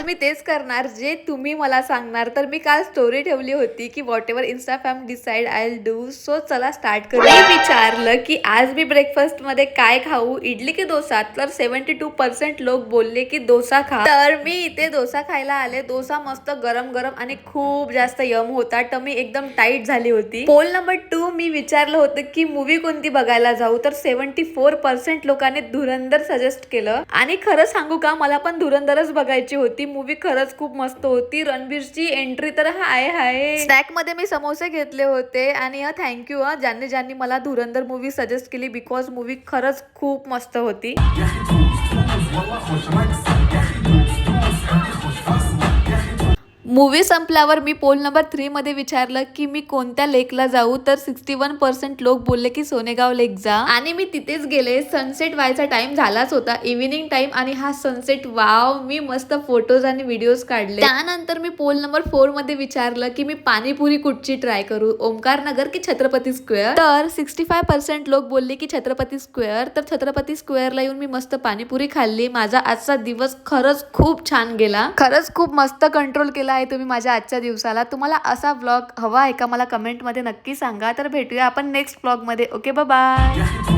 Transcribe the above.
मी तेच करणार जे तुम्ही मला सांगणार. तर मी काल स्टोरी ठेवली होती की what ever Insta फॅम decide I will do. So चला स्टार्ट करू. मी विचारलं की आज मी ब्रेकफास्ट मध्ये काय खाऊ, इडली की डोसा. तर 72% लोक बोलले की डोसा खा. तर मी इथे डोसा खायला आले. डोसा मस्त गरम गरम आणि खूप जास्त यम होता. टमी एकदम टाईट झाली होती. पोल नंबर 2 मी विचारलं होतं की मूवी कोणती बघायला जाऊ. तर 74% लोकांनी धुरंधर सजेस्ट केलं. आणि खरं सांगू का, मला पण धुरंधरच बघायची होती. मूवी खरंच खूप मस्त होती. रणबीरची एंट्री तर हाय हाय. स्नॅक मध्ये मी समोसे घेतले होते. आणि थँक्यू ज्यांनी ज्यांनी मला धुरंधर मूवी सजेस्ट केली, बिकॉज मूवी खरंच खूप मस्त होती. मूवी संपल्यावर मी पोल नंबर 3 मध्ये विचारलं की मी कोणत्या लेकला जाऊ. तर 61% लोक बोलले की सोनेगाव लेक जा. आणि मी तिथेच गेले. सनसेट व्हायचा टाइम झालाच होता, इव्हिनिंग टाइम. आणि हा सनसेट वाव, मी मस्त फोटोज आणि व्हिडिओज काढले. त्यानंतर मी पोल नंबर 4 मध्ये विचारलं की मी पाणीपुरी कुठची ट्राय करू, ओमकार नगर की छत्रपती स्क्वेअर. तर 65% लोक बोलले की छत्रपती स्क्वेअर. तर छत्रपती स्क्वेअरला येऊन मी मस्त पाणीपुरी खाल्ली. माझा आजचा दिवस खरंच खूप छान गेला. खरंच खूप मस्त कंट्रोल केला आहे तुम्ही माझ्या आजच्या दिवसाला. तुम्हाला असा व्लॉग हवा आहे का, मला कमेंट मध्ये नक्की सांगा. तर भेटूया आपण नेक्स्ट व्लॉग मध्ये. Okay, bye bye.